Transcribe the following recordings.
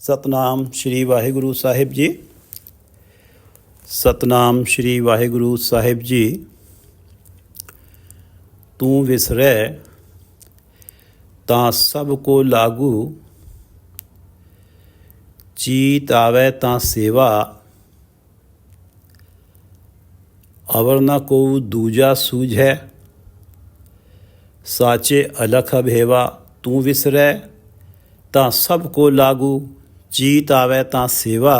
ਸਤਨਾਮ ਸ਼੍ਰੀ ਵਾਹਿਗੁਰੂ ਸਾਹਿਬ ਜੀ। ਸਤਨਾਮ ਸ਼੍ਰੀ ਵਾਹਿਗੁਰੂ ਸਾਹਿਬ ਜੀ। ਤੂੰ ਵਿਸਰੈ ਤਾਂ ਸਭ ਕੋ ਲਾਗੂ, ਚੀਤ ਆਵੈ ਤਾਂ ਸੇਵਾ, ਅਵਰ ਨ ਕੋ ਦੂਜਾ ਸੂਝੈ, ਸਾਚੇ ਅਲਖ ਅਭੇਵਾ। ਤੂੰ ਵਿਸਰੈ ਤਾਂ ਸਭ ਕੋ ਲਾਗੂ, चीत आवे ता सेवा,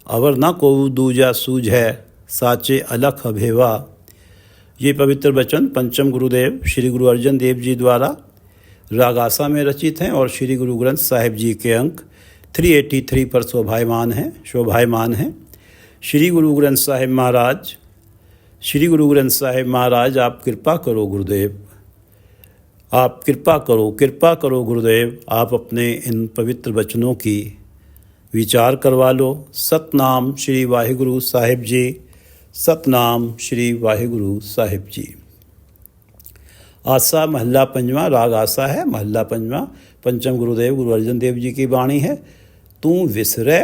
अवर न को दूजा सूझ है, साचे अलख अभेवा। ये पवित्र वचन पंचम गुरुदेव श्री गुरु अर्जन देव जी द्वारा राग आसा में रचित हैं और श्री गुरु ग्रंथ साहिब जी के अंक 383 पर शोभायमान हैं। श्री गुरु ग्रंथ साहिब महाराज, श्री गुरु ग्रंथ साहिब महाराज, आप कृपा करो गुरुदेव, आप कृपा करो गुरुदेव। आप अपने इन पवित्र वचनों की विचार करवा लो। सतनाम श्री वाहिगुरु साहिब जी, सतनाम श्री वाहिगुरु साहिब जी। आसा महला पंजवा, राग आसा है, महला पंजवा, पंचम गुरुदेव गुरु अर्जन देव जी की वाणी है। तू विसरै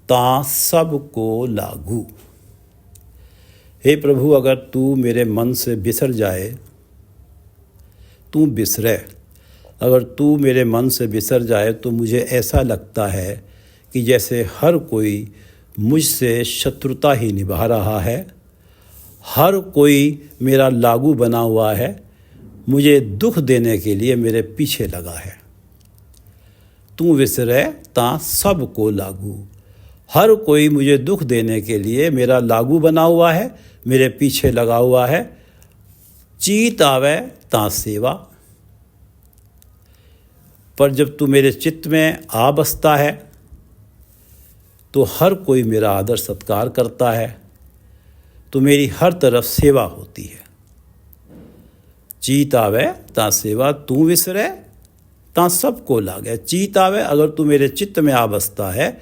तां सब को लागू। हे प्रभु, अगर तू मेरे मन से बिसर जाए, तू बिसरे, अगर तू मेरे मन से बिसर जाए तो मुझे ऐसा लगता है कि जैसे हर कोई मुझसे शत्रुता ही निभा रहा है, हर कोई मेरा लागू बना हुआ है, मुझे दुख देने के लिए मेरे पीछे लगा है। तू विसरे ता सब को लागू, हर कोई मुझे दुख देने के लिए मेरा लागू बना हुआ है, मेरे पीछे लगा हुआ है। चीत आवे ता सेवा, पर जब तू मेरे चित्त में आ बसता है तो हर कोई मेरा आदर सत्कार करता है, तो मेरी हर तरफ सेवा होती है। चीत आवे ता सेवा, तू विसरे ता सबको लागे। चीत आवे, अगर तू मेरे चित्त में आ बसता है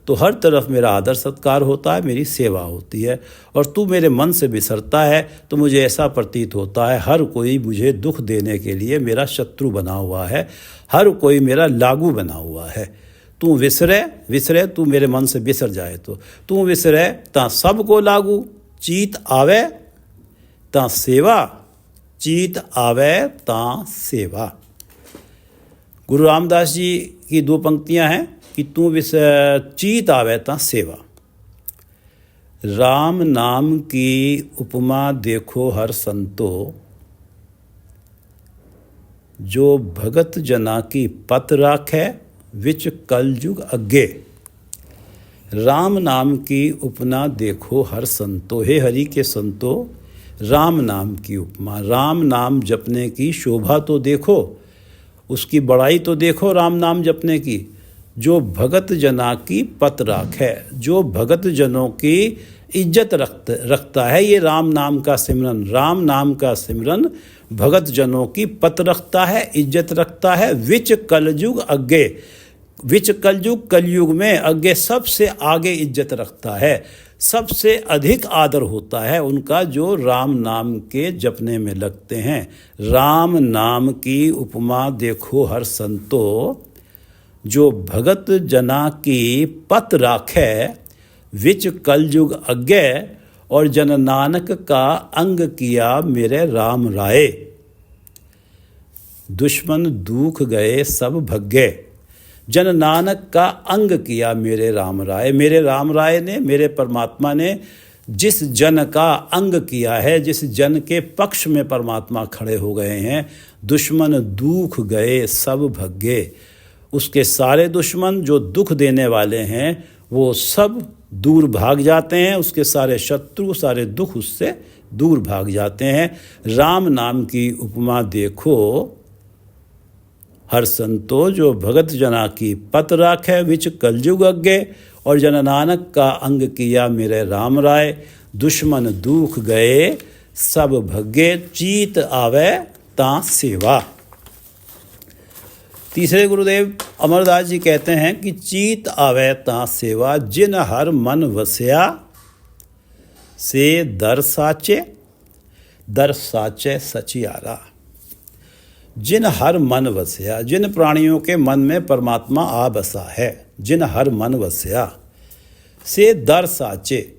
तो हर तरफ मेरा आदर सत्कार होता है, मेरी सेवा होती है। और तू मेरे मन से बिसरता है तो मुझे ऐसा प्रतीत होता है हर कोई मुझे दुख देने के लिए मेरा शत्रु बना हुआ है, हर कोई मेरा लागू बना हुआ है। तू विसरे, तू मेरे मन से बिसर जाए तो तू विसरे ता सब को लागू, चीत आवे ता सेवा, चीत आवे ता सेवा। गुरु रामदास जी की दो पंक्तियां हैं कि तू चीत आवे ता सेवा। राम नाम की उपमा देखो हर संतो, जो भगत जना की पत राखे, विच कलयुग अग्गे। राम नाम की उपमा देखो हर संतो, हे हरि के संतो, राम नाम की उपमा, राम नाम जपने की शोभा तो देखो, उसकी बड़ाई तो देखो राम नाम जपने की। जो भगत जना की पत राखे, जो भगत जनों की इज्जत रखता है, ये राम नाम का सिमरन, राम नाम का सिमरन भगत जनों की पत रखता है, इज्जत रखता है। विच कलयुग अग्गे, विच कलयुग, कलयुग में अग्गे सबसे आगे इज्जत रखता है, सबसे अधिक आदर होता है उनका जो राम नाम के जपने में लगते हैं। राम नाम की उपमा देखो हर संतो, जो भगत जना की पत राखे, विच कलयुग अग्गे। और जन नानक का अंग किया मेरे राम राय, दुश्मन दुख गए सब भग्गे। जन नानक का अंग किया मेरे राम राय, मेरे राम राय ने, मेरे परमात्मा ने जिस जन का अंग किया है, जिस जन के पक्ष में परमात्मा खड़े हो गए हैं, दुश्मन दुख गए सब भग्गे। उसके सारे दुश्मन जो दुख देने वाले हैं वो सब दूर भाग जाते हैं, उसके सारे शत्रु, सारे दुख उससे दूर भाग जाते हैं। राम नाम की उपमा देखो हर संतो, जो भगत जना की पत राखे, विच कलयुग अग्गे। और जन नानक का अंग किया मेरे राम राय, दुश्मन दुख गए सब भग्गे। चीत आवे ता सेवा। तीसरे गुरुदेव अमरदास जी कहते हैं कि चीत आवे ता सेवा, जिन हर मन वसया, से दर साचे सचियारा। जिन हर मन वस्या, जिन प्राणियों के मन में परमात्मा आ बसा है, जिन हर मन वस्या से दर साचे,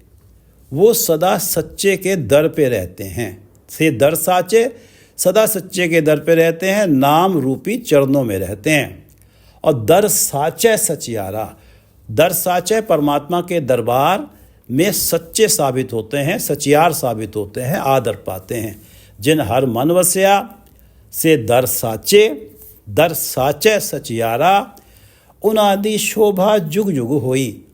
वो सदा सच्चे के दर पे रहते हैं। से दर साचे, सदा सच्चे के दर पे रहते हैं, नाम रूपी चरणों में रहते हैं। और दर साचे सचियारा, दर साचे परमात्मा के दरबार में सच्चे साबित होते हैं, सचियार साबित होते हैं, आदर पाते हैं। जिन हर मन वस्या से दर साचे सचियारा, उनादि शोभा जुग जुग होई,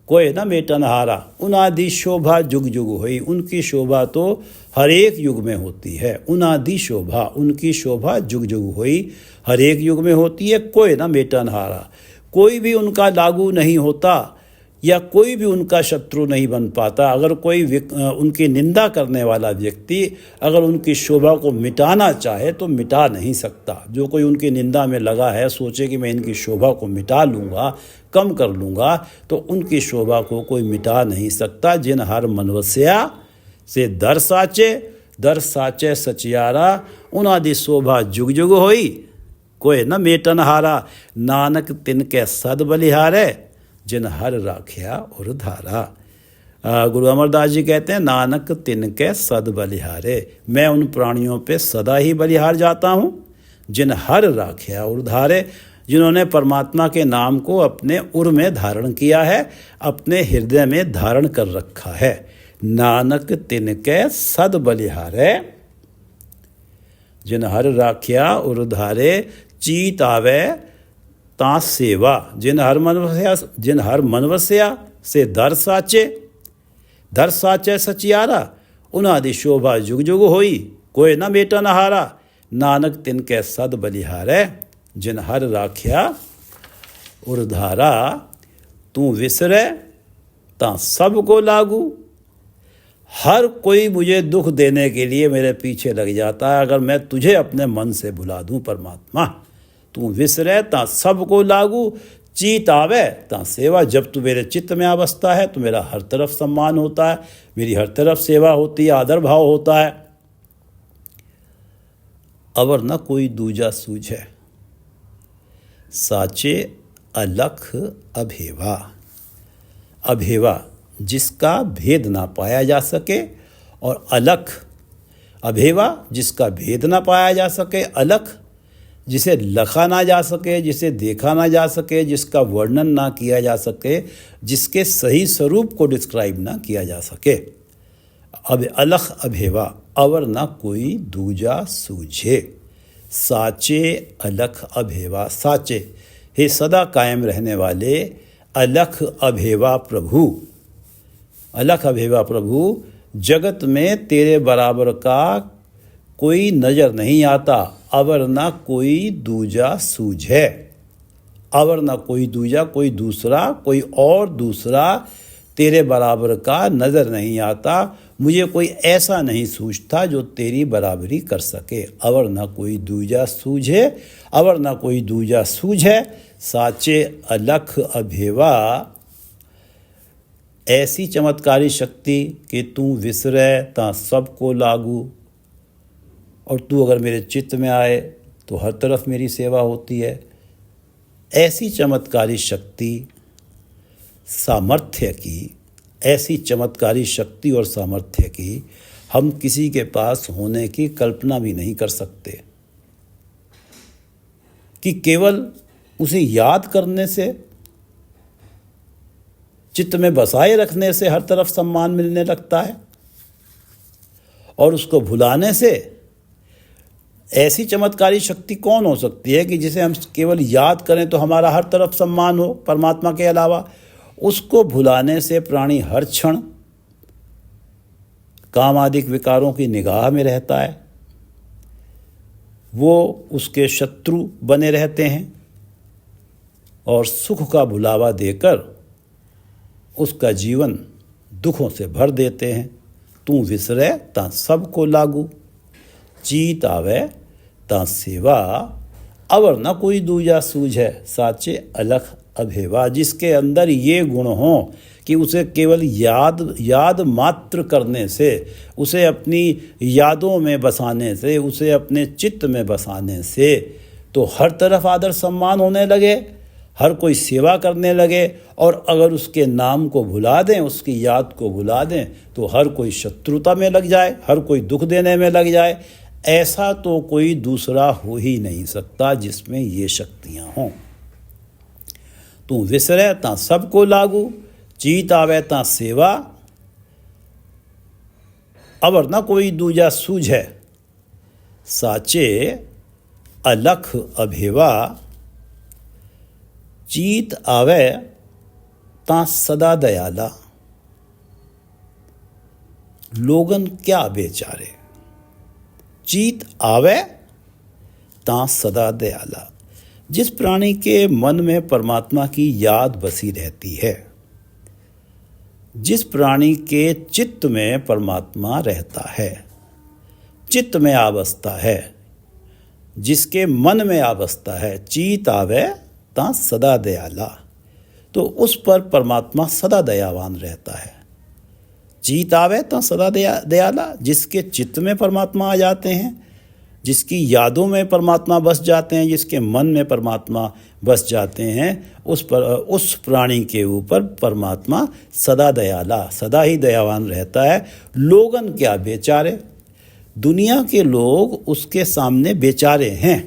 कोई न मेटन हारा। उनादि शोभा जुग जुग होई, उनकी शोभा तो हर एक युग में होती है। उनादि शोभा, उनकी शोभा जुग जुग होई, हर एक युग में होती है। कोई न मेटन हारा, कोई भी उनका लागू नहीं होता या कोई भी उनका शत्रु नहीं बन पाता। अगर कोई उनकी निंदा करने वाला व्यक्ति अगर उनकी शोभा को मिटाना चाहे तो मिटा नहीं सकता। जो कोई उनकी निंदा में लगा है, सोचे कि मैं इनकी शोभा को मिटा लूँगा, कम कर लूँगा, तो उनकी शोभा को कोई मिटा नहीं सकता। जिन हर मनवस्या से दर साचे सचियारा, उनादि शोभा जुग जुग होई, कोई न मेटन हारा। नानक तिनके सद बलिहारे, जिन हर राख्या और धारा। गुरु अमरदास जी कहते हैं, नानक तिनके सद बलिहारे, मैं उन प्राणियों पे सदा ही बलिहार जाता हूँ जिन हर राख्या और धारे, जिन्होंने परमात्मा के नाम को अपने उर में धारण किया है, अपने हृदय में धारण कर रखा है। नानक तिनके सद बलिहारे, जिन हर राख्या और धारे, चीत आवे ता सेवा। जिन हर मनवस्या से दर साचे सचियारा, उनादि शोभा जुग जुग होई, कोई न मेटन हारा। नानक तिनके सद बलिहारे, जिन हर राख्या और धारा। तू विसरे ता सबको लागू, हर कोई मुझे दुख देने के लिए मेरे पीछे लग जाता है। अगर मैं तुझे अपने मन से भुला दूं परमात्मा, तू विसरे ता सबको लागू, चीत आवे ता सेवा। जब तू मेरे चित्त में आ बसता है तो मेरा हर तरफ सम्मान होता है, मेरी हर तरफ सेवा होती है, आदर भाव होता है। अवर न कोई दूजा सूझे, साचे अलख अभेवा। अभेवा, जिसका भेद ना पाया जा सके, और अलख। अभेवा, जिसका भेद ना पाया जा सके। अलख, जिसे लखा ना जा सके, जिसे देखा ना जा सके, जिसका वर्णन ना किया जा सके, जिसके सही स्वरूप को डिस्क्राइब ना किया जा सके। अब अलख अभेवा, अवर ना कोई दूजा सूझे, साचे अलख अभेवा। साचे, हे सदा कायम रहने वाले अलख अभेवा प्रभु। अलख अभेवा प्रभु, जगत में तेरे बराबर का कोई नज़र नहीं आता। अवर ना कोई दूजा सूझे, अवर ना कोई दूजा, कोई दूसरा, कोई और दूसरा तेरे बराबर का नज़र नहीं आता। मुझे कोई ऐसा नहीं सूझता जो तेरी बराबरी कर सके। अवर ना कोई दूजा सूझे, अवर ना कोई दूजा सूझे, साचे अलख अभेवा। ऐसी चमत्कारी शक्ति कि तू विसरे ता सबको लागू, और तू अगर मेरे चित्त में आए तो हर तरफ मेरी सेवा होती है। ऐसी चमत्कारी शक्ति, सामर्थ्य की, ऐसी चमत्कारी शक्ति और सामर्थ्य की हम किसी के पास होने की कल्पना भी नहीं कर सकते, कि केवल उसे याद करने से, चित्त में बसाए रखने से हर तरफ सम्मान मिलने लगता है, और उसको भुलाने से ऐसी चमत्कारी शक्ति कौन हो सकती है कि जिसे हम केवल याद करें तो हमारा हर तरफ सम्मान हो परमात्मा के अलावा। उसको भुलाने से प्राणी हर क्षण कामादिक विकारों की निगाह में रहता है, वो उसके शत्रु बने रहते हैं, और सुख का भुलावा देकर उसका जीवन दुखों से भर देते हैं। तू विसरे ता सबको लागू, चीत आवे ता सेवा। अवर न कोई दूजा सूझे, साचे अलख अभेवा, जिसके अंदर ये गुण हो कि उसे केवल याद मात्र करने से, उसे अपनी यादों में बसाने से, उसे अपने चित्त में बसाने से तो हर तरफ आदर सम्मान होने लगे, हर कोई सेवा करने लगे। और अगर उसके नाम को भुला दें, उसकी याद को भुला दें, तो हर कोई शत्रुता में लग जाए, हर कोई दुख देने में लग जाए। ऐसा तो कोई दूसरा हो ही नहीं सकता जिसमें ये शक्तियां हों। तू विसरे ता सबको लागू, चीत आवे ता सेवा, अवर न कोई दूजा सूझे, साचे अलख अभेवा, चीत आवे ता सदा दयाला। लोगन क्या बेचारे, चीत आवे ता सदा दयाला। जिस प्राणी के मन में परमात्मा की याद बसी रहती है, जिस प्राणी के चित्त में परमात्मा रहता है, चित्त में आवस्था है, जिसके मन में आवस्था है, चीत आवे ता सदा दयाला, तो उस पर परमात्मा सदा दयावान रहता है। चीत आवे ता सदा दयाला, जिसके चित्त में परमात्मा आ जाते हैं, जिसकी यादों में परमात्मा बस जाते हैं, जिसके मन में परमात्मा बस जाते हैं, उस प्राणी के ऊपर परमात्मा सदा दयाला, सदा ही दयावान रहता है। लोगन क्या बेचारे, दुनिया के लोग उसके सामने बेचारे हैं।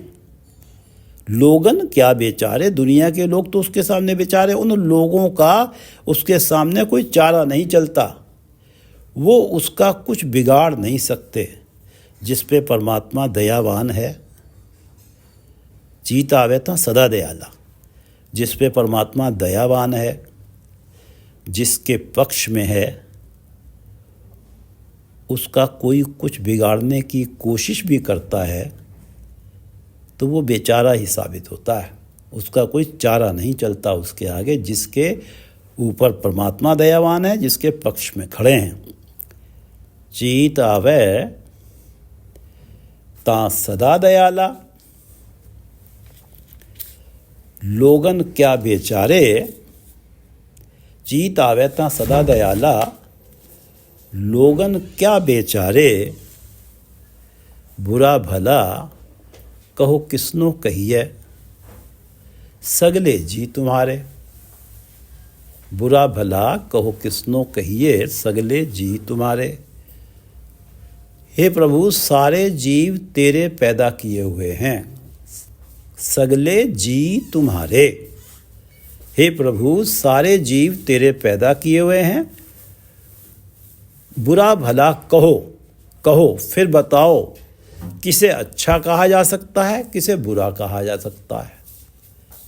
लोगन क्या बेचारे, दुनिया के लोग तो उसके सामने बेचारे। उन लोगों का उसके सामने कोई चारा नहीं चलता, वो उसका कुछ बिगाड़ नहीं सकते। जिस पे परमात्मा दयावान है, चीत आवे ता सदा दयाला, जिस पे परमात्मा दयावान है, जिसके पक्ष में है, उसका कोई कुछ बिगाड़ने की कोशिश भी करता है तो वो बेचारा ही साबित होता है। उसका कोई चारा नहीं चलता उसके आगे, जिसके ऊपर परमात्मा दयावान है, जिसके पक्ष में खड़े हैं। चीत आवे ता सदा दयाला, लोगन क्या बेचारे, चीत आवे ता सदा दयाला, लोगन क्या बेचारे, बुरा भला कहो किसनो कहिए, सगले जी तुम्हारे। बुरा भला कहो किसनो कहिए, सगले जी तुम्हारे। हे प्रभु, सारे जीव तेरे पैदा किए हुए हैं, सगले जी तुम्हारे। हे प्रभु, सारे जीव तेरे पैदा किए हुए हैं। बुरा भला कहो, कहो फिर बताओ, किसे अच्छा कहा जा सकता है, किसे बुरा कहा जा सकता है।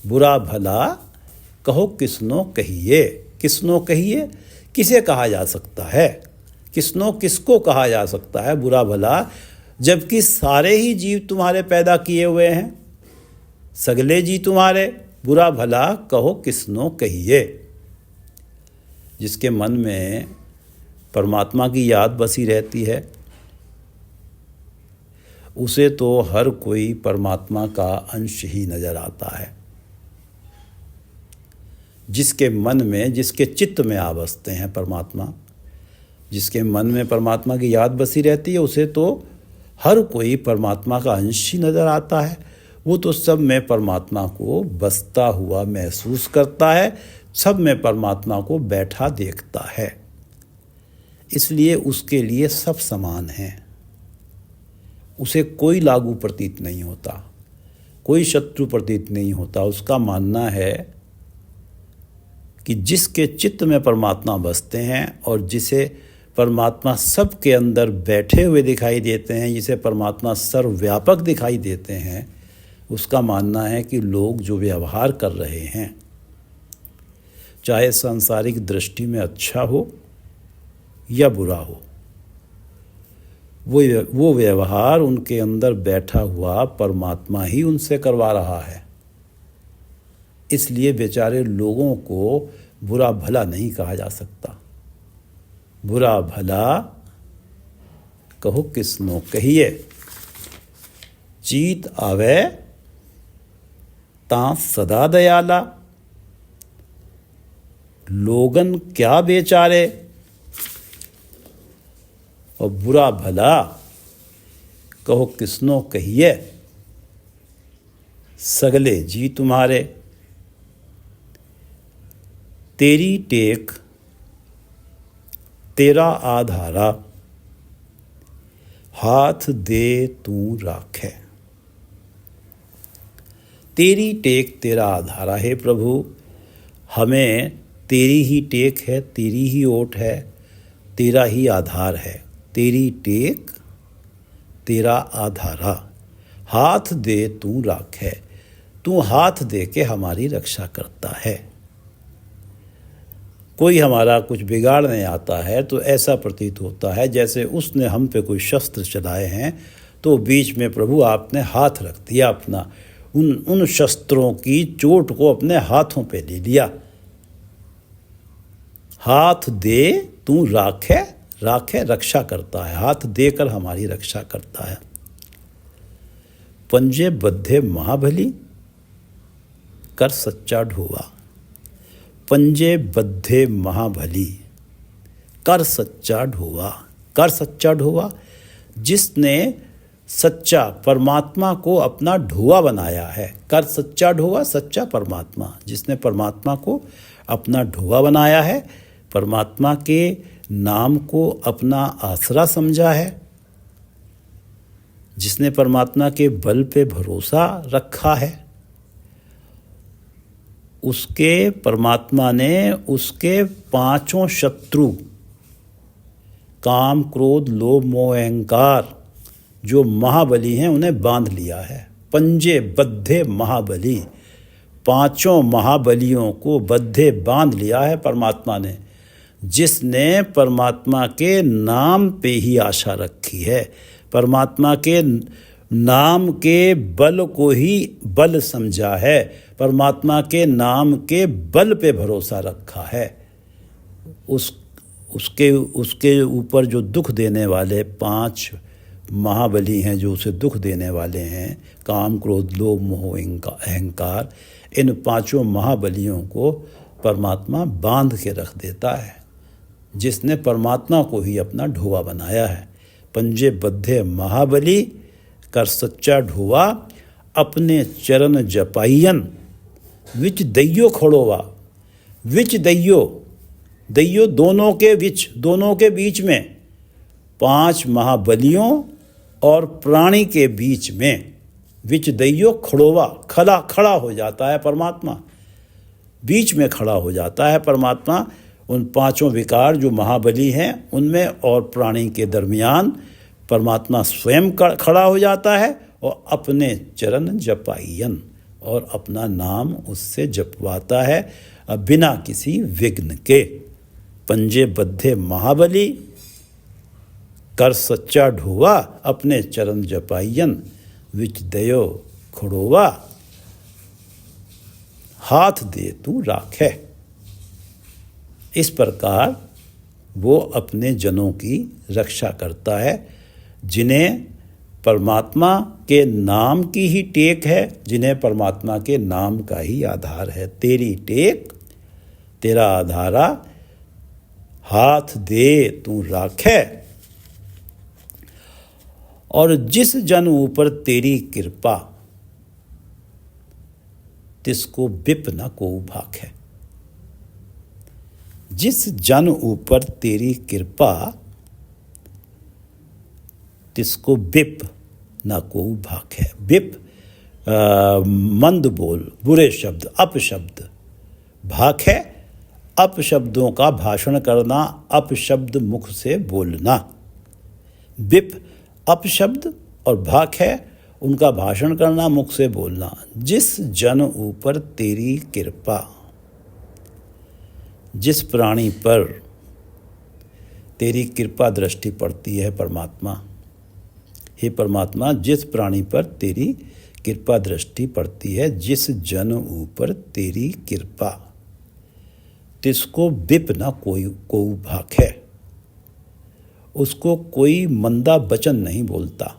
बुरा भला कहो किसनो कहिए, किसनो कहिए, किसे कहा जा सकता है, किसनो किसको कहा जा सकता है बुरा भला, जबकि सारे ही जीव तुम्हारे पैदा किए हुए हैं। सगले जी तुम्हारे, बुरा भला कहो किसनो कहिए। जिसके मन में परमात्मा की याद बसी रहती है, उसे तो हर कोई परमात्मा का अंश ही नजर आता है। जिसके मन में, जिसके चित्त में आ बसते हैं परमात्मा, जिसके मन में परमात्मा की याद बसी रहती है, उसे तो हर कोई परमात्मा का अंश ही नजर आता है। वो तो सब में परमात्मा को बसता हुआ महसूस करता है, सब में परमात्मा को बैठा देखता है। इसलिए उसके लिए सब समान हैं। उसे कोई लागू प्रतीत नहीं होता, कोई शत्रु प्रतीत नहीं होता। उसका मानना है कि जिसके चित्त में परमात्मा बसते हैं और जिसे परमात्मा सबके अंदर बैठे हुए दिखाई देते हैं, जिसे परमात्मा सर्वव्यापक दिखाई देते हैं, उसका मानना है कि लोग जो व्यवहार कर रहे हैं, चाहे सांसारिक दृष्टि में अच्छा हो या बुरा हो, वो व्यवहार उनके अंदर बैठा हुआ परमात्मा ही उनसे करवा रहा है। इसलिए बेचारे लोगों को बुरा भला नहीं कहा जा सकता। बुरा भला कहो किसनो कहिए, चीत आवे ता सदा दयाला, लोगन क्या बेचारे, और बुरा भला कहो किसनो कहिए, सगले जी तुम्हारे। तेरी टेक तेरा आधारा, हाथ दे तू राखे। तेरी टेक तेरा आधारा है प्रभु, हमें तेरी ही टेक है, तेरी ही ओट है, तेरा ही आधार है। तेरी टेक तेरा आधारा, हाथ दे तू राखे। तू हाथ दे के हमारी रक्षा करता है। कोई हमारा कुछ बिगाड़ने आता है तो ऐसा प्रतीत होता है जैसे उसने हम पे कोई शस्त्र चलाए हैं, तो बीच में प्रभु आपने हाथ रख दिया अपना, उन शस्त्रों की चोट को अपने हाथों पे ले लिया। हाथ दे तू राखे, राखे रक्षा करता है, हाथ देकर हमारी रक्षा करता है। पंजे बद्धे महाबली, कर सच्चा ढोवा। पंजे बद्धे महाबली, कर सच्चा ढोवा। कर सच्चा ढोवा, जिसने सच्चा परमात्मा को अपना ढोवा बनाया है। कर सच्चा ढोवा, सच्चा परमात्मा, जिसने परमात्मा को अपना ढोवा बनाया है, परमात्मा के नाम को अपना आसरा समझा है, जिसने परमात्मा के बल पे भरोसा रखा है, उसके परमात्मा ने उसके पांचों शत्रु काम क्रोध लोभ मोह अहंकार जो महाबली हैं उन्हें बांध लिया है। पंजे बद्धे महाबली, पांचों महाबलियों को बद्धे बांध लिया है परमात्मा ने, जिसने परमात्मा के नाम पे ही आशा रखी है, परमात्मा के नाम के बल को ही बल समझा है, परमात्मा के नाम के बल पे भरोसा रखा है। उसके ऊपर जो दुख देने वाले पांच महाबली हैं, जो उसे दुख देने वाले हैं, काम क्रोध लोभ मोह अहंकार, इन पांचों महाबलियों को परमात्मा बांध के रख देता है, जिसने परमात्मा को ही अपना ढोवा बनाया है। पंजे बद्धे महाबली, कर सच्चा ढोवा। अपने चरण जपाइयन, विच दैयो खड़ोवा। विच दैयो, दैयो दोनों के विच, दोनों के बीच में, पांच महाबलियों और प्राणी के बीच में, विच दैयो खड़ोवा, खड़ा हो जाता है परमात्मा, बीच में खड़ा हो जाता है परमात्मा। उन पांचों विकार जो महाबली हैं उनमें और प्राणी के दरमियान परमात्मा स्वयं खड़ा हो जाता है और अपने चरण जपाइयन, और अपना नाम उससे जपवाता है बिना किसी विघ्न के। पंजे बद्धे महाबली, कर सच्चा ढोवा। अपने चरण जपाइयन, विच दयो खड़ोवा। हाथ दे तू राखे। इस प्रकार वो अपने जनों की रक्षा करता है, जिन्हें परमात्मा के नाम की ही टेक है, जिन्हें परमात्मा के नाम का ही आधार है। तेरी टेक तेरा आधारा, हाथ दे तू राखे। और जिस जन ऊपर तेरी कृपा, तिसको बिप न को भाखे। जिस जन ऊपर तेरी कृपा, तिसको बिप न को भाखे। बिप मंद बोल, बुरे शब्द, अपशब्द। भाखे अपशब्दों का भाषण करना, अपशब्द मुख से बोलना। बिप अपशब्द और भाक है उनका भाषण करना, मुख से बोलना। जिस जन ऊपर तेरी कृपा, जिस प्राणी पर तेरी कृपा दृष्टि पड़ती है परमात्मा, हे परमात्मा, जिस प्राणी पर तेरी कृपा दृष्टि पड़ती है, जिस जन ऊपर तेरी कृपा, तिसको बिप न को भाखे। उसको कोई मंदा वचन नहीं बोलता।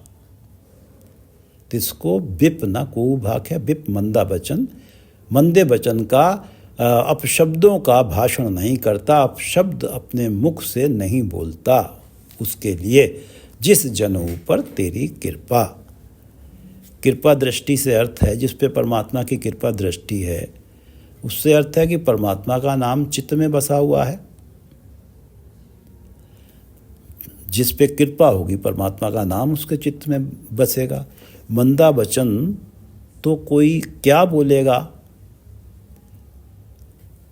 तिसको बिप न को भाखे। बिप मंदा वचन, मंदे वचन का अपशब्दों का भाषण नहीं करता, अपशब्द अपने मुख से नहीं बोलता। उसके लिए जिस जन ऊपर तेरी कृपा। कृपा दृष्टि से अर्थ है जिस पे परमात्मा की कृपा दृष्टि है, उससे अर्थ है कि परमात्मा का नाम चित्त में बसा हुआ है। जिस पे कृपा होगी परमात्मा का नाम उसके चित्त में बसेगा। मंदा वचन तो कोई क्या बोलेगा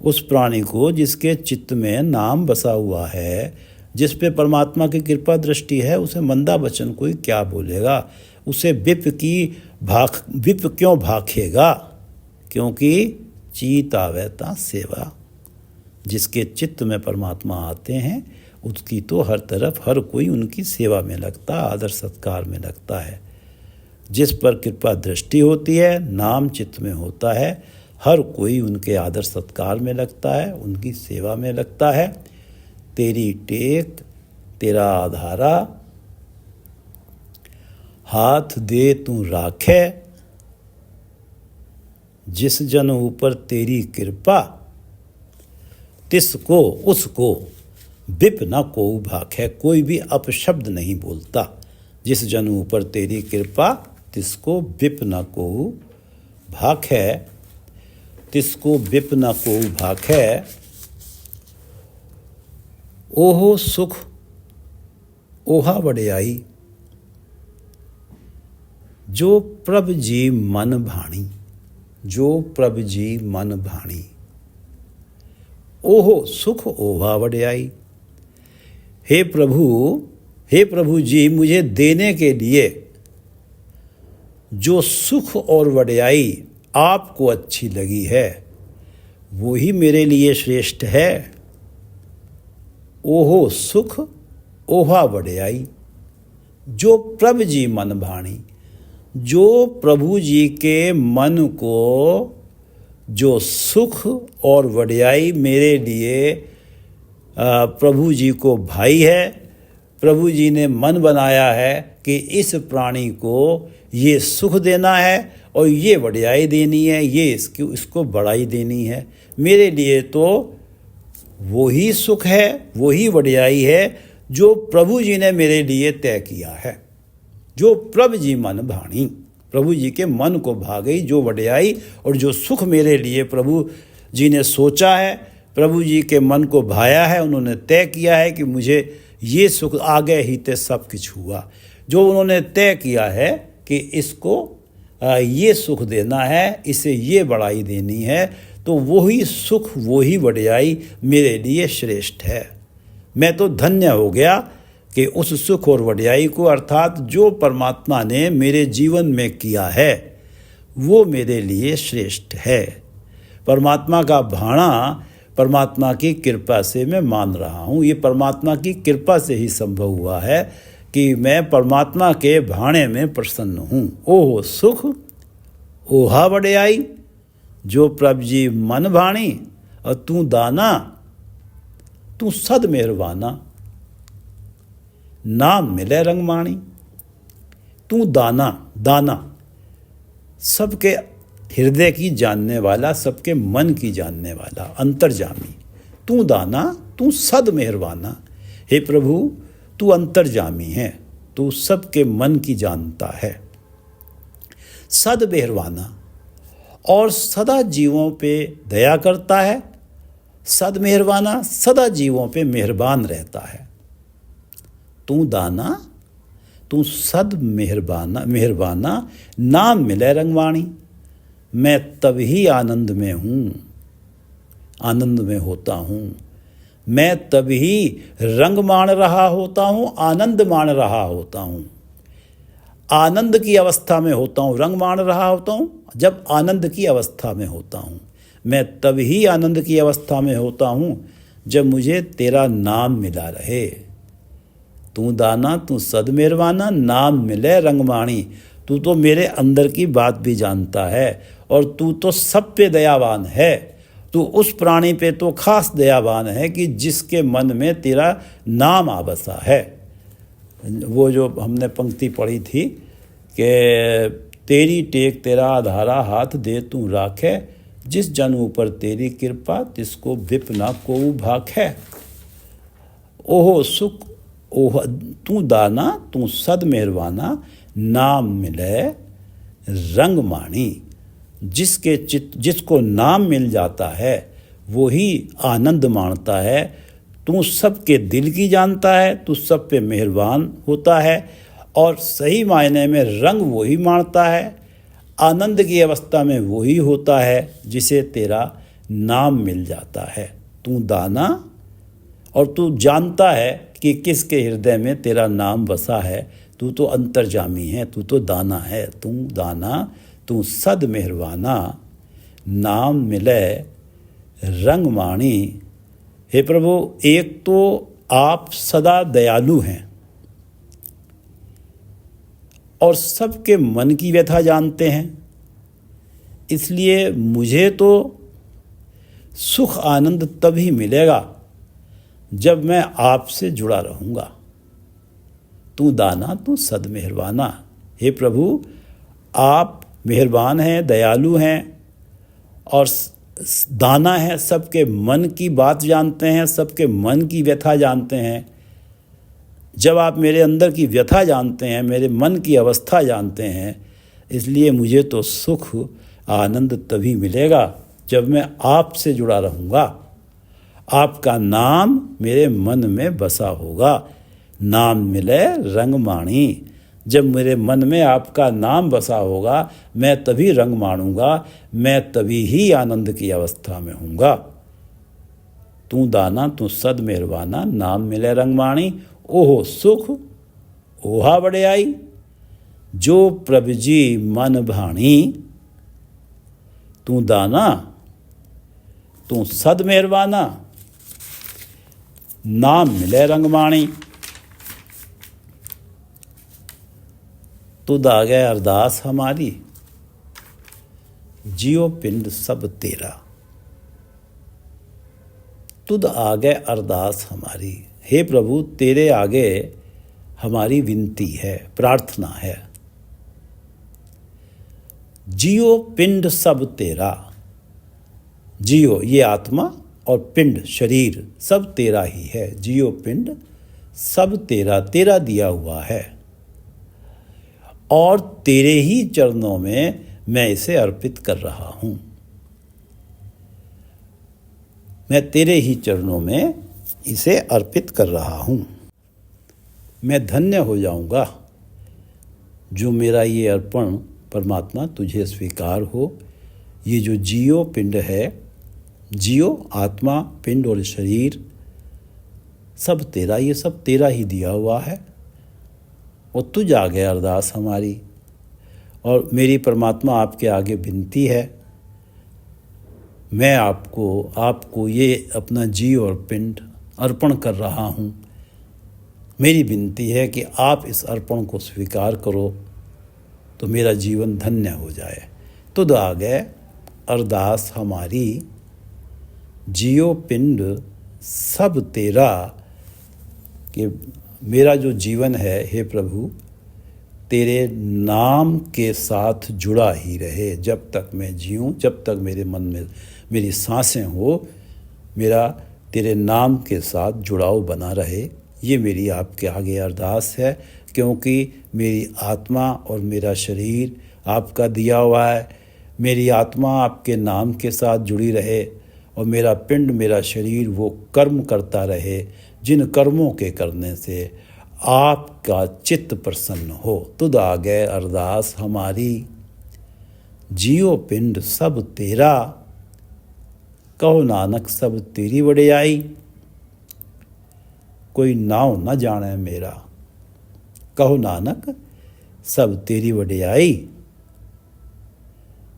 उस प्राणी को जिसके चित्त में नाम बसा हुआ है, जिस पे परमात्मा की कृपा दृष्टि है, उसे मंदा वचन कोई क्या बोलेगा। उसे विप क्यों भाखेगा, क्योंकि चीत आवे ता सेवा। जिसके चित्त में परमात्मा आते हैं उसकी तो हर तरफ हर कोई उनकी सेवा में लगता, आदर सत्कार में लगता है। जिस पर कृपा दृष्टि होती है, नाम चित्त में होता है, हर कोई उनके आदर सत्कार में लगता है, उनकी सेवा में लगता है। तेरी टेक तेरा आधारा, हाथ दे तू राखे, जिस जन ऊपर तेरी कृपा, तिसको उसको विप न को भाखे। कोई भी अपशब्द नहीं बोलता। जिस जन ऊपर तेरी कृपा, तिसको विप न को भाखे, तिसको विप न को भाखे। ओहो सुख ओहा वड्याई, जो प्रभ जी मन भाणी, जो प्रभ जी मन भाणी। ओहो सुख ओहा वड्याई। हे प्रभु जी, मुझे देने के लिए जो सुख और वड्याई आपको अच्छी लगी है वो ही मेरे लिए श्रेष्ठ है। ओहो सुख ओहा वड्याई, जो प्रभु जी मन भाणी। जो प्रभु जी के मन को जो सुख और वड्याई मेरे लिए प्रभु जी को भाई है, प्रभु जी ने मन बनाया है कि इस प्राणी को ये सुख देना है और ये वड्याई देनी है, ये इसको बड़ाई देनी है। मेरे लिए तो वही सुख है, वही वड्याई है जो प्रभु जी ने मेरे लिए तय किया है। जो प्रभु जी मन भाणी, प्रभु जी के मन को भा गई जो वड्याई और जो सुख मेरे लिए प्रभु जी ने सोचा है, प्रभु जी के मन को भाया है, उन्होंने तय किया है कि मुझे ये सुख आगे ही ते सब कुछ हुआ। जो उन्होंने तय किया है कि इसको ये सुख देना है, इसे ये बड़ाई देनी है, तो वही सुख वही वड्याई मेरे लिए श्रेष्ठ है। मैं तो धन्य हो गया कि उस सुख और वड्याई को, अर्थात जो परमात्मा ने मेरे जीवन में किया है वो मेरे लिए श्रेष्ठ है। परमात्मा का भाणा परमात्मा की कृपा से मैं मान रहा हूँ। ये परमात्मा की कृपा से ही संभव हुआ है कि मैं परमात्मा के भाणे में प्रसन्न हूँ। ओह सुख ओहा वड्याई, जो प्रभु जी मन भाणी, और तू दाना तू सद मेहरबाना, नाम मिले रंगमाणी। तू दाना, दाना सबके हृदय की जानने वाला, सबके मन की जानने वाला, अंतर्जामी। तू दाना तू सद मेहरबाना। हे प्रभु तू अंतर्जामी है, तू सबके मन की जानता है। सद मेहरबाना, और सदा जीवों पे दया करता है। सद मेहरबाना, सदा जीवों पे मेहरबान रहता है। तू दाना तू सद मेहरबाना, नाम मिले रंगवाणी। मैं तभी आनंद में हूँ, आनंद में होता हूँ। मैं तभी रंग मान रहा होता हूँ, आनंद मान रहा होता हूँ। आनंद की अवस्था में होता हूँ, रंग मान रहा होता हूँ जब आनंद की अवस्था में होता हूँ। मैं तभी आनंद की अवस्था में होता हूँ जब मुझे तेरा नाम मिला रहे। तू दाना तू सद मेहरबाना, नाम मिले रंगमाणी। तू तो मेरे अंदर की बात भी जानता है और तू तो सब पे दयावान है। तू उस प्राणी पे तो खास दयावान है कि जिसके मन में तेरा नाम आ बसा है। वो जो हमने पंक्ति पढ़ी थी कि तेरी टेक तेरा आधारा, हाथ दे तू राखे, जिस जन ऊपर तेरी कृपा तिसको विपना को भाग है। ओहो सुख ओह तू दाना तू सद मेहरबाना, नाम मिले रंग माणी। जिसको नाम मिल जाता है वो ही आनंद माणता है। तू सबके दिल की जानता है, तू सब पे मेहरबान होता है और सही मायने में रंग वो ही माणता है। आनंद की अवस्था में वो ही होता है जिसे तेरा नाम मिल जाता है। तू दाना और तू जानता है कि किसके हृदय में तेरा नाम बसा है। तू तो अंतर्जामी है, तू तो दाना है। तू दाना तू सद मेहरबाना, नाम मिले रंग माणी। हे प्रभु, एक तो आप सदा दयालु हैं और सबके मन की व्यथा जानते हैं, इसलिए मुझे तो सुख आनंद तभी मिलेगा जब मैं आपसे जुड़ा रहूँगा। तू दाना तू सद मेहरबाना। हे प्रभु, आप मेहरबान हैं, दयालु हैं और दाना है, सबके मन की बात जानते हैं, सबके मन की व्यथा जानते हैं। जब आप मेरे अंदर की व्यथा जानते हैं, मेरे मन की अवस्था जानते हैं, इसलिए मुझे तो सुख आनंद तभी मिलेगा जब मैं आपसे जुड़ा रहूँगा। आपका नाम मेरे मन में बसा होगा। नाम मिले रंग माणी। जब मेरे मन में आपका नाम बसा होगा, मैं तभी रंग माणूंगा, मैं तभी ही आनंद की अवस्था में हूँगा। तू दाना तू सद मेहरबाना, नाम मिले रंग माणी। ओहो सुख ओहा बड़याई, जो प्रभु जी मन भाणी। तू दाना तू सद मेहरबाना, नाम मिले रंग माणी। तुद आ गए अरदास हमारी, जियो पिंड सब तेरा। तुद आ गए अरदास हमारी। हे प्रभु, तेरे आगे हमारी विनती है, प्रार्थना है। जियो पिंड सब तेरा। जियो ये आत्मा और पिंड शरीर सब तेरा ही है। जियो पिंड सब तेरा, तेरा दिया हुआ है और तेरे ही चरणों में मैं इसे अर्पित कर रहा हूँ। मैं तेरे ही चरणों में इसे अर्पित कर रहा हूँ। मैं धन्य हो जाऊँगा जो मेरा ये अर्पण परमात्मा तुझे स्वीकार हो। ये जो जियो पिंड है, जियो आत्मा पिंड और शरीर सब तेरा, ये सब तेरा ही दिया हुआ है और तुझ आ गए अरदास हमारी। और मेरी परमात्मा आपके आगे विनती है, मैं आपको ये अपना जी और पिंड अर्पण कर रहा हूँ। मेरी विनती है कि आप इस अर्पण को स्वीकार करो तो मेरा जीवन धन्य हो जाए। तुद आ गए अरदास हमारी, जियो पिंड सब तेरा। कि मेरा जो जीवन है हे प्रभु, तेरे नाम के साथ जुड़ा ही रहे। जब तक मैं जीऊँ, जब तक मेरे मन में मेरी सांसें हो, मेरा तेरे नाम के साथ जुड़ाव बना रहे। ये मेरी आपके आगे अरदास है, क्योंकि मेरी आत्मा और मेरा शरीर आपका दिया हुआ है। मेरी आत्मा आपके नाम के साथ जुड़ी रहे और मेरा पिंड, मेरा शरीर वो कर्म करता रहे जिन कर्मों के करने से आपका चित्त प्रसन्न हो। तुद आ गए अरदास हमारी, जियो पिंड सब तेरा। कहो नानक सब तेरी वडियाई, कोई नाव न जाने मेरा। कहो नानक सब तेरी वडियाई,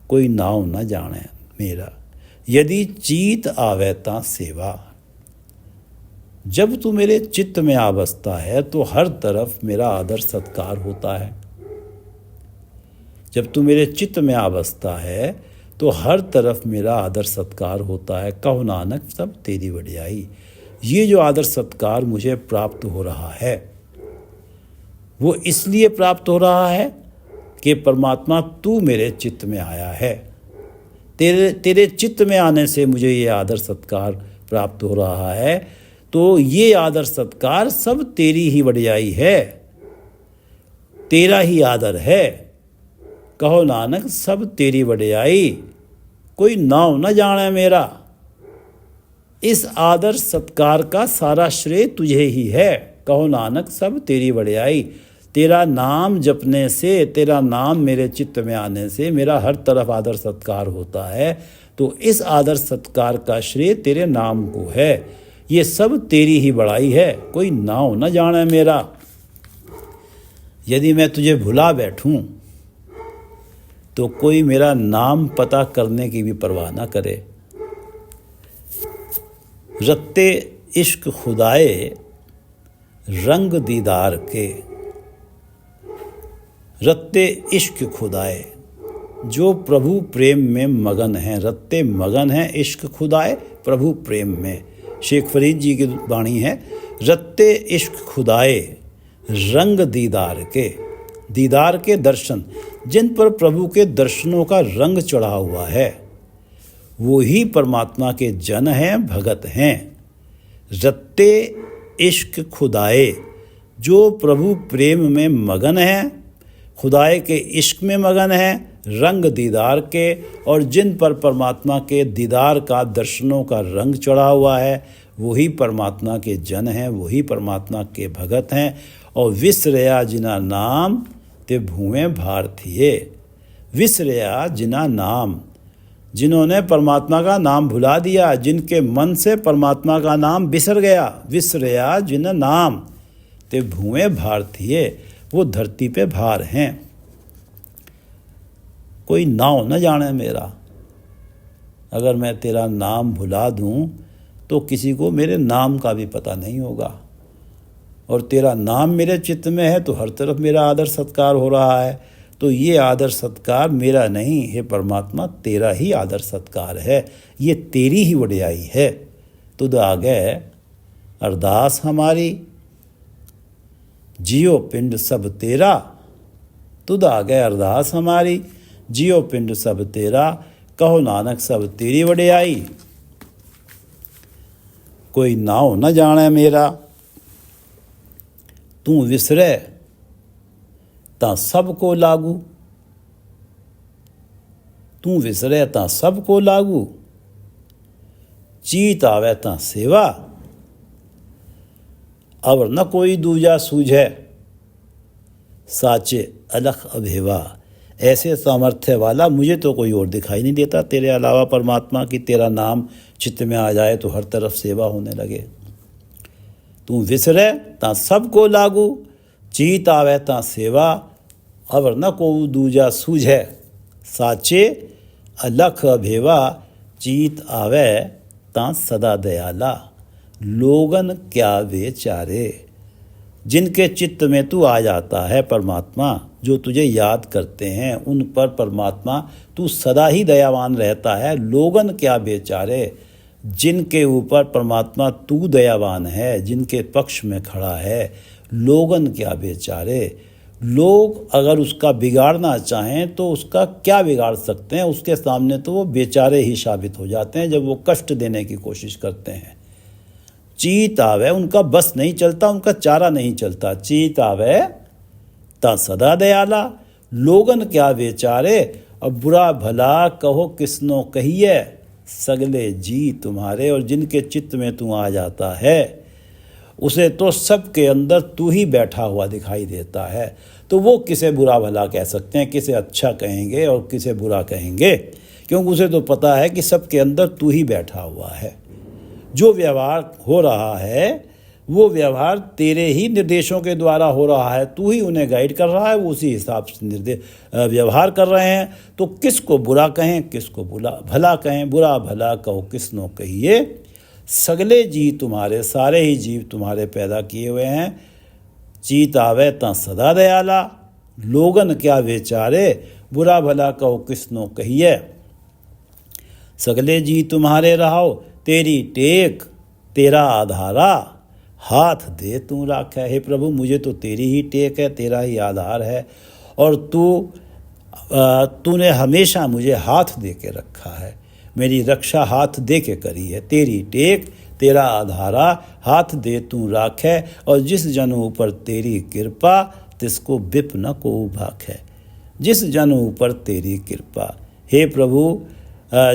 कोई नाव न जाने मेरा। यदि चीत आवे ता सेवा। जब तू मेरे चित्त में आ बसता है तो हर तरफ मेरा आदर सत्कार होता है। जब तू मेरे चित्त में आ बसता है तो हर तरफ मेरा आदर सत्कार होता है। कहो नानक सब तेरी वडियाई। ये जो आदर सत्कार मुझे प्राप्त हो रहा है वो इसलिए प्राप्त हो रहा है कि परमात्मा तू मेरे चित्त में आया है। तेरे चित्त में आने से मुझे ये आदर सत्कार प्राप्त हो रहा है। तो ये आदर सत्कार सब तेरी ही वडियाई है, तेरा ही आदर है। कहो नानक सब तेरी वडियाई, कोई नाव न जाने मेरा। इस आदर सत्कार का सारा श्रेय तुझे ही है। कहो नानक सब तेरी वडियाई। तेरा नाम जपने से, तेरा नाम मेरे चित्त में आने से मेरा हर तरफ आदर सत्कार होता है। तो इस आदर सत्कार का श्रेय तेरे नाम को है। ये सब तेरी ही बड़ाई है, कोई नाव न जाने मेरा। यदि मैं तुझे भुला बैठूं तो कोई मेरा नाम पता करने की भी परवाह ना करे। रत्ते इश्क खुदाए रंग दीदार के। रत्ते इश्क खुदाए, जो प्रभु प्रेम में मगन हैं। रत्ते मगन हैं इश्क खुदाए प्रभु प्रेम में। शेख फरीद जी की वाणी है, रत्ते इश्क खुदाए रंग दीदार के। दीदार के दर्शन, जिन पर प्रभु के दर्शनों का रंग चढ़ा हुआ है वो ही परमात्मा के जन हैं, भगत हैं। रत्ते इश्क खुदाए, जो प्रभु प्रेम में मगन हैं, खुदाए के इश्क में मगन हैं, रंग दीदार के, और जिन पर परमात्मा के दीदार का, दर्शनों का रंग चढ़ा हुआ है वही परमात्मा के जन हैं, वही परमात्मा के भगत हैं। और विसरया जिना नाम ते भूमें भारतीय। विसरया जिना नाम, जिन्होंने परमात्मा का नाम भुला दिया, जिनके मन से परमात्मा का नाम बिसर गया। विसरया जिना नाम ते भूमें भारतीय, वो धरती पे भार हैं। कोई नाव न जाने मेरा। अगर मैं तेरा नाम भुला दूं तो किसी को मेरे नाम का भी पता नहीं होगा। और तेरा नाम मेरे चित्त में है तो हर तरफ मेरा आदर सत्कार हो रहा है। तो ये आदर सत्कार मेरा नहीं है परमात्मा, तेरा ही आदर सत्कार है, ये तेरी ही वडियाई है। तुद आगे अरदास हमारी, जियो पिंड सब तेरा। तुद आगे अरदास हमारी, जियो पिंड सब तेरा। कहो नानक सब तेरी वडियाई, कोई नाव न जाने मेरा। तू विसरे तां सबको लागू। तू विसरे तां सबको लागू, चीत आवे तां सेवा। अब न कोई दूजा सूझे, साचे अलख अभेवा। ऐसे सामर्थ्य वाला मुझे तो कोई और दिखाई नहीं देता तेरे अलावा परमात्मा की। तेरा नाम चित्त में आ जाए तो हर तरफ सेवा होने लगे। तू विसरे तां सबको लागू, चीत आवे तां सेवा। अवर न को दूजा सूझे, साचे अलख अभेवा। चीत आवे तां सदा दयाला, लोगन क्या बेचारे। जिनके चित्त में तू आ जाता है परमात्मा, जो तुझे याद करते हैं उन पर परमात्मा तू सदा ही दयावान रहता है। लोगन क्या बेचारे, जिनके ऊपर परमात्मा तू दयावान है, जिनके पक्ष में खड़ा है, लोगन क्या बेचारे। लोग अगर उसका बिगाड़ना चाहें तो उसका क्या बिगाड़ सकते हैं, उसके सामने तो वो बेचारे ही साबित हो जाते हैं जब वो कष्ट देने की कोशिश करते हैं। चीत आवे, उनका बस नहीं चलता, उनका चारा नहीं चलता। चीत आवे ता सदा दयाला, लोगन क्या बेचारे। अब बुरा भला कहो किसनो कहिए, सगले जी तुम्हारे। और जिनके चित्त में तू आ जाता है उसे तो सबके अंदर तू ही बैठा हुआ दिखाई देता है। तो वो किसे बुरा भला कह सकते हैं, किसे अच्छा कहेंगे और किसे बुरा कहेंगे, क्योंकि उसे तो पता है कि सबके अंदर तू ही बैठा हुआ है। जो व्यवहार हो रहा है वो व्यवहार तेरे ही निर्देशों के द्वारा हो रहा है। तू ही उन्हें गाइड कर रहा है, वो उसी हिसाब से व्यवहार कर रहे हैं। तो किसको बुरा कहें, किसको भला कहें। बुरा भला कहो किसनो कहिए, सगले जी तुम्हारे, सारे ही जीव तुम्हारे पैदा किए हुए हैं। चीत आवे तां सदा दयाला, लोगन क्या बेचारे। बुरा भला कहो किसनो कहिए, सगले जी तुम्हारे रहो। तेरी टेक तेरा आधारा, हाथ दे तू राखे। हे प्रभु मुझे तो तेरी ही टेक है, तेरा ही आधार है। और तू तूने हमेशा मुझे हाथ दे के रखा है, मेरी रक्षा हाथ दे के करी है। तेरी टेक तेरा आधारा हाथ दे तू राखे, और जिस जन ऊपर तेरी कृपा तिसको विप न को भाखे। जिस जन ऊपर तेरी कृपा, हे प्रभु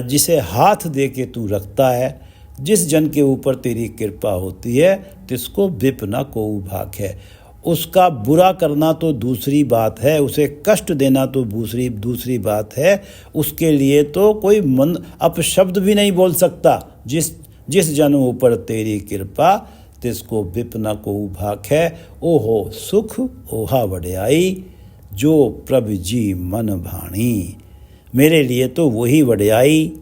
जिसे हाथ दे के तू रखता है, जिस जन के ऊपर तेरी कृपा होती है तिसको विप न को भाखे। उसका बुरा करना तो दूसरी बात है, उसे कष्ट देना तो दूसरी बात है, उसके लिए तो कोई मन अपशब्द भी नहीं बोल सकता। जिस जन ऊपर तेरी कृपा तिसको विप न को भाखे। ओहो सुख ओहा वड्याई जो प्रभु जी मन भाणी। मेरे लिए तो वही वड्याई,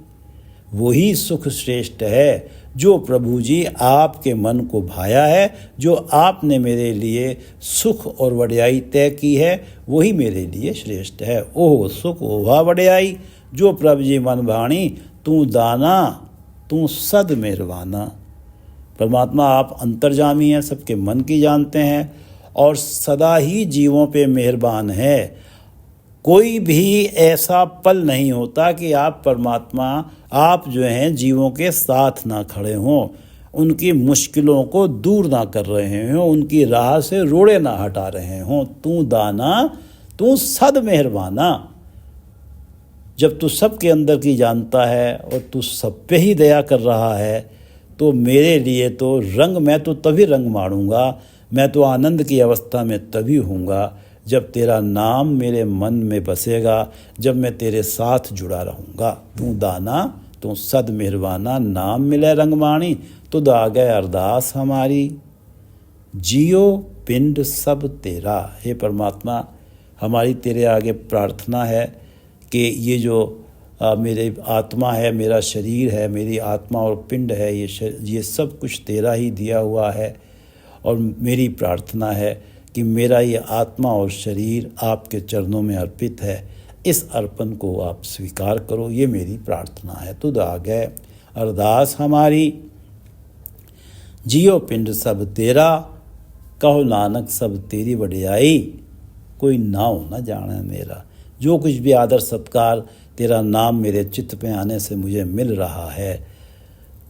वही सुख श्रेष्ठ है जो प्रभु जी आपके मन को भाया है, जो आपने मेरे लिए सुख और वड्याई तय की है, वही मेरे लिए श्रेष्ठ है। ओह सुख ओहा वड्याई जो प्रभु जी मन भाणी, तू दाना तू सद मेहरबाना। परमात्मा आप अंतर्जामी हैं, सबके मन की जानते हैं और सदा ही जीवों पे मेहरबान है। कोई भी ऐसा पल नहीं होता कि आप परमात्मा आप जो हैं जीवों के साथ ना खड़े हों, उनकी मुश्किलों को दूर ना कर रहे हों, उनकी राह से रोड़े ना हटा रहे हों। तू दाना तू सद मेहरबाना। जब तू सबके अंदर की जानता है और तू सब पे ही दया कर रहा है, तो मेरे लिए तो मैं तो तभी रंग मारूंगा, मैं तो आनंद की अवस्था में तभी हूँगा जब तेरा नाम मेरे मन में बसेगा, जब मैं तेरे साथ जुड़ा रहूँगा। तू दाना तू सद मेहरबाना, नाम मिले रंगमाणी, तुद आ गए अरदास हमारी, जियो पिंड सब तेरा। हे परमात्मा, हमारी तेरे आगे प्रार्थना है कि ये जो मेरे आत्मा है, मेरा शरीर है, मेरी आत्मा और पिंड है, ये सब कुछ तेरा ही दिया हुआ है। और मेरी प्रार्थना है कि मेरा ये आत्मा और शरीर आपके चरणों में अर्पित है, इस अर्पण को आप स्वीकार करो, ये मेरी प्रार्थना है। तुद आ गए अरदास हमारी, जियो पिंड सब तेरा, कहो नानक सब तेरी वड्याई, कोई नाव न जाने मेरा। जो कुछ भी आदर सत्कार तेरा नाम मेरे चित्त पे आने से मुझे मिल रहा है,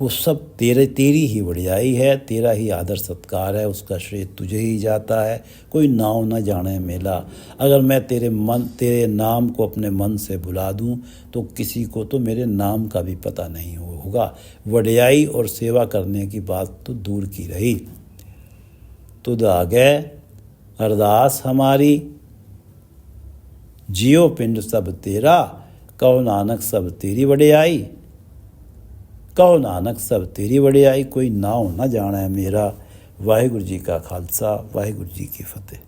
वो सब तेरी ही वड्याई है, तेरा ही आदर सत्कार है, उसका श्रेय तुझे ही जाता है। कोई नाव न जाने मेला। अगर मैं तेरे नाम को अपने मन से भुला दूं तो किसी को तो मेरे नाम का भी पता नहीं होगा। वड्याई और सेवा करने की बात तो दूर की रही। तुद आ गए अरदास हमारी, जियो पिंड सब तेरा, कहो नानक सब तेरी वड्याई, कहो नानक सब तेरी वड्याई, कोई नाव न जाने मेरा। वाहिगुरु जी का खालसा, वाहिगुरु जी की फतेह।